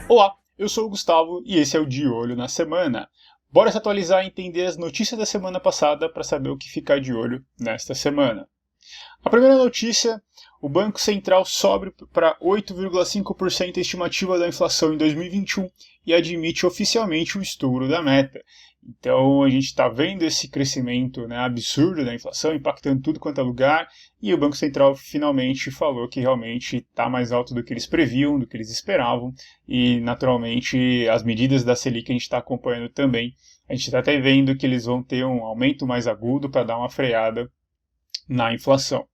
Olá, eu sou o Gustavo e esse é o De Olho na Semana. Bora se atualizar e entender as notícias da semana passada para saber o que ficar de olho nesta semana. A primeira notícia, o Banco Central sobe para 8,5% a estimativa da inflação em 2021 e admite oficialmente o estouro da meta. Então a gente está vendo esse crescimento, né, absurdo da inflação, impactando tudo quanto é lugar, e o Banco Central finalmente falou que realmente está mais alto do que eles previam, do que eles esperavam, e naturalmente as medidas da Selic a gente está acompanhando também. A gente está até vendo que eles vão ter um aumento mais agudo para dar uma freada na inflação.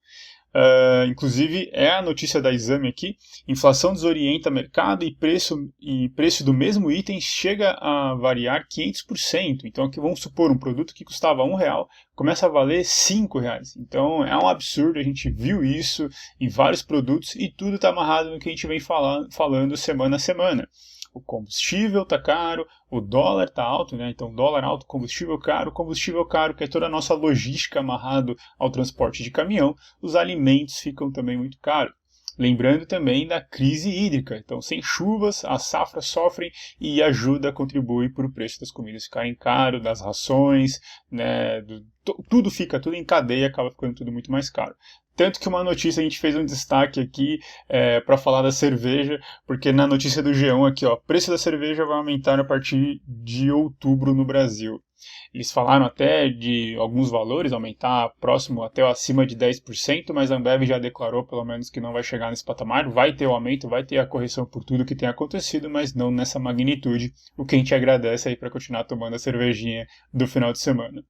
Inclusive, é a notícia da Exame aqui, inflação desorienta mercado e preço do mesmo item chega a variar 500%. Então, aqui vamos supor, um produto que custava R$1 começa a valer R$5. Então, é um absurdo, a gente viu isso em vários produtos e tudo está amarrado no que a gente vem falando semana a semana. O combustível está caro, o dólar está alto, né? Então dólar alto, combustível caro, que é toda a nossa logística amarrado ao transporte de caminhão, os alimentos ficam também muito caros. Lembrando também da crise hídrica, então sem chuvas, as safras sofrem e ajuda, contribui para o preço das comidas ficarem caro, das rações, né? Tudo em cadeia, acaba ficando tudo muito mais caro. Tanto que uma notícia a gente fez um destaque aqui para falar da cerveja, porque na notícia do G1 aqui, ó, preço da cerveja vai aumentar a partir de outubro no Brasil. Eles falaram até de alguns valores, aumentar próximo até acima de 10%, mas a Ambev já declarou pelo menos que não vai chegar nesse patamar, vai ter o aumento, vai ter a correção por tudo que tem acontecido, mas não nessa magnitude, o que a gente agradece aí para continuar tomando a cervejinha do final de semana.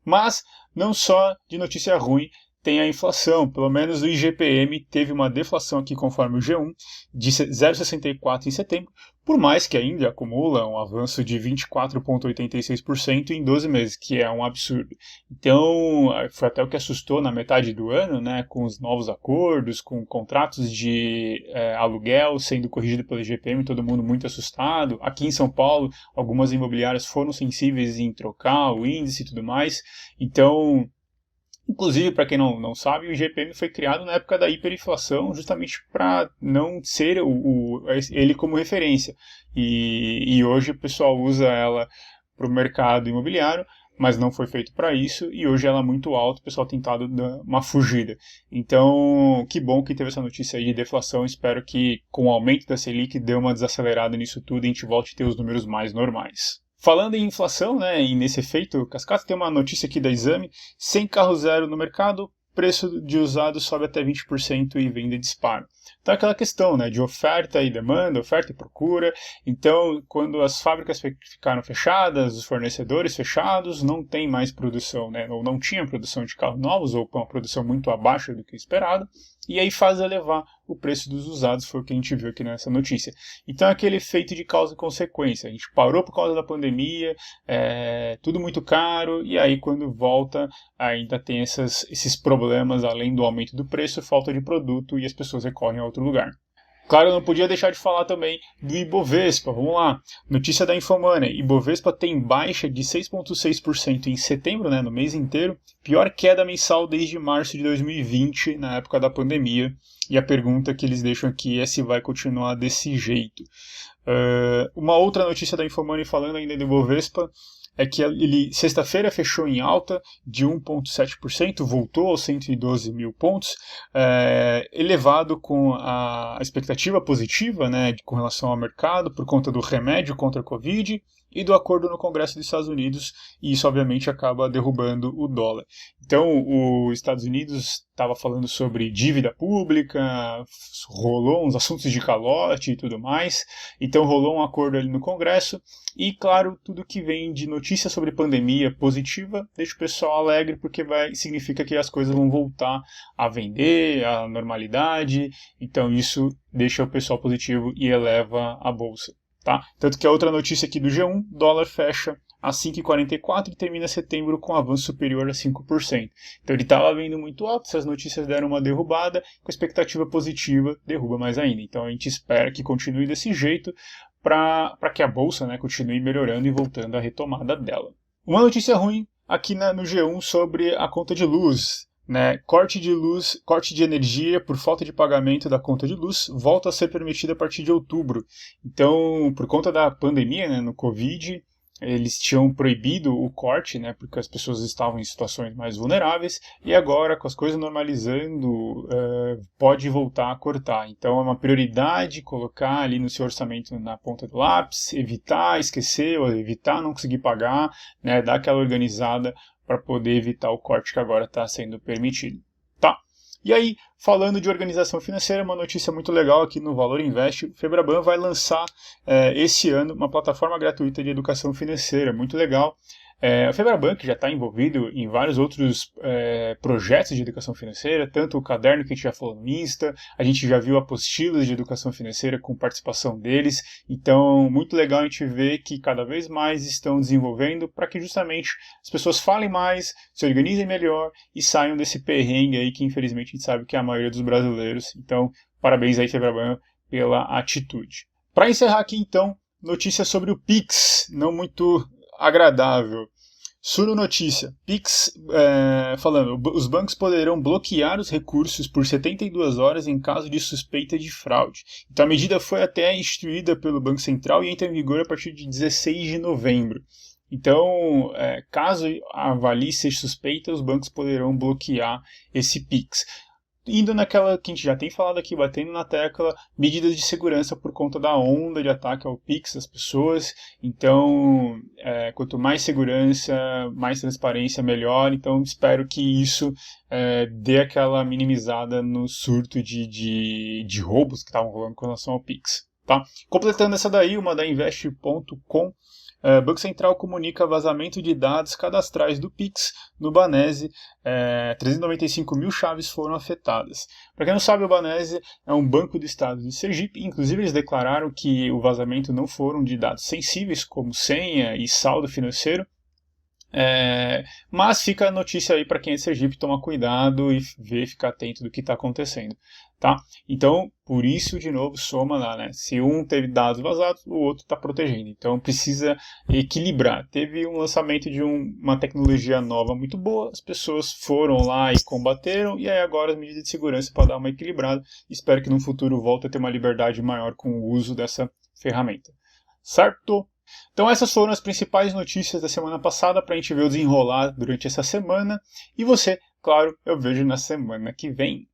Mas não só de notícia ruim, tem a inflação, pelo menos o IGPM teve uma deflação aqui conforme o G1 de 0,64 em setembro, por mais que ainda acumula um avanço de 24,86% em 12 meses, que é um absurdo. Então, foi até o que assustou na metade do ano, né, com os novos acordos, com contratos de aluguel sendo corrigido pelo IGPM, todo mundo muito assustado. Aqui em São Paulo, algumas imobiliárias foram sensíveis em trocar o índice e tudo mais. Então, inclusive, para quem não sabe, o IGPM foi criado na época da hiperinflação justamente para não ser ele como referência. E hoje o pessoal usa ela para o mercado imobiliário, mas não foi feito para isso, e hoje ela é muito alta, o pessoal tem tentado dar uma fugida. Então, que bom que teve essa notícia aí de deflação, espero que com o aumento da Selic dê uma desacelerada nisso tudo e a gente volte a ter os números mais normais. Falando em inflação, né, e nesse efeito cascata, tem uma notícia aqui da Exame, sem carro zero no mercado, preço de usado sobe até 20% e venda dispara. Então é aquela questão, né, de oferta e demanda, oferta e procura. Então, quando as fábricas ficaram fechadas, os fornecedores fechados, não tem mais produção, né, ou não tinha produção de carros novos, ou com uma produção muito abaixo do que esperado, e aí faz elevar o preço dos usados, foi o que a gente viu aqui nessa notícia. Então é aquele efeito de causa e consequência. A gente parou por causa da pandemia, tudo muito caro, e aí quando volta ainda tem esses problemas, além do aumento do preço, falta de produto e as pessoas recorrem a outro lugar. Claro, eu não podia deixar de falar também do Ibovespa. Vamos lá. Notícia da Infomoney. Ibovespa tem baixa de 6,6% em setembro, né, no mês inteiro. Pior queda mensal desde março de 2020, na época da pandemia. E a pergunta que eles deixam aqui é se vai continuar desse jeito. Uma outra notícia da Infomoney falando ainda do Ibovespa é que ele sexta-feira fechou em alta de 1,7%, voltou aos 112 mil pontos, elevado com a expectativa positiva, né, com relação ao mercado, por conta do remédio contra a Covid e do acordo no Congresso dos Estados Unidos, e isso obviamente acaba derrubando o dólar. Então, os Estados Unidos estava falando sobre dívida pública, rolou uns assuntos de calote e tudo mais, então rolou um acordo ali no Congresso, e claro, tudo que vem de notícia sobre pandemia positiva deixa o pessoal alegre, porque significa que as coisas vão voltar a vender, a normalidade, então isso deixa o pessoal positivo e eleva a bolsa. Tá? Tanto que a outra notícia aqui do G1, dólar fecha a 5,44 e termina setembro com avanço superior a 5%. Então ele estava vindo muito alto, essas notícias deram uma derrubada, com expectativa positiva, derruba mais ainda. Então a gente espera que continue desse jeito para que a bolsa, né, continue melhorando e voltando à retomada dela. Uma notícia ruim aqui no G1 sobre a conta de luz. né, corte de luz, corte de energia por falta de pagamento da conta de luz volta a ser permitido a partir de outubro. Então, por conta da pandemia, né, no Covid, eles tinham proibido o corte, né, porque as pessoas estavam em situações mais vulneráveis, e agora, com as coisas normalizando, pode voltar a cortar. Então, é uma prioridade colocar ali no seu orçamento na ponta do lápis, evitar esquecer ou evitar não conseguir pagar, né, dar aquela organizada para poder evitar o corte que agora está sendo permitido. Tá? E aí, falando de organização financeira, uma notícia muito legal aqui no Valor Invest, o Febraban vai lançar esse ano uma plataforma gratuita de educação financeira, muito legal. O Febraban, que já está envolvido em vários outros projetos de educação financeira, tanto o caderno que a gente já falou no Insta, a gente já viu apostilas de educação financeira com participação deles, então muito legal a gente ver que cada vez mais estão desenvolvendo para que justamente as pessoas falem mais, se organizem melhor e saiam desse perrengue aí que infelizmente a gente sabe que é a maioria dos brasileiros. Então, parabéns aí, Febraban, pela atitude. Para encerrar aqui então, notícia sobre o Pix, não muito agradável. Suno Notícia, Pix falando, os bancos poderão bloquear os recursos por 72 horas em caso de suspeita de fraude. Então a medida foi até instituída pelo Banco Central e entra em vigor a partir de 16 de novembro. Então, caso avalie ser suspeita, os bancos poderão bloquear esse Pix. Indo naquela que a gente já tem falado aqui, batendo na tecla, medidas de segurança por conta da onda de ataque ao Pix das pessoas. Então, quanto mais segurança, mais transparência, melhor. Então, espero que isso dê aquela minimizada no surto de roubos que estavam rolando com relação ao Pix. Tá? Completando essa daí, uma da Invest.com. Banco Central comunica vazamento de dados cadastrais do Pix no Banese. 395 mil chaves foram afetadas. Para quem não sabe, o Banese é um banco do estado de Sergipe. Inclusive, eles declararam que o vazamento não foram de dados sensíveis, como senha e saldo financeiro. Mas fica a notícia aí para quem é de Sergipe tomar cuidado e ficar atento do que está acontecendo, tá? Então, por isso, de novo, soma lá, né? Se um teve dados vazados, o outro está protegendo. Então, precisa equilibrar. Teve um lançamento de uma tecnologia nova muito boa, as pessoas foram lá e combateram, e aí agora as medidas de segurança para dar uma equilibrada. Espero que no futuro volte a ter uma liberdade maior com o uso dessa ferramenta. Certo? Então essas foram as principais notícias da semana passada para a gente ver o desenrolar durante essa semana. E você, claro, eu vejo na semana que vem.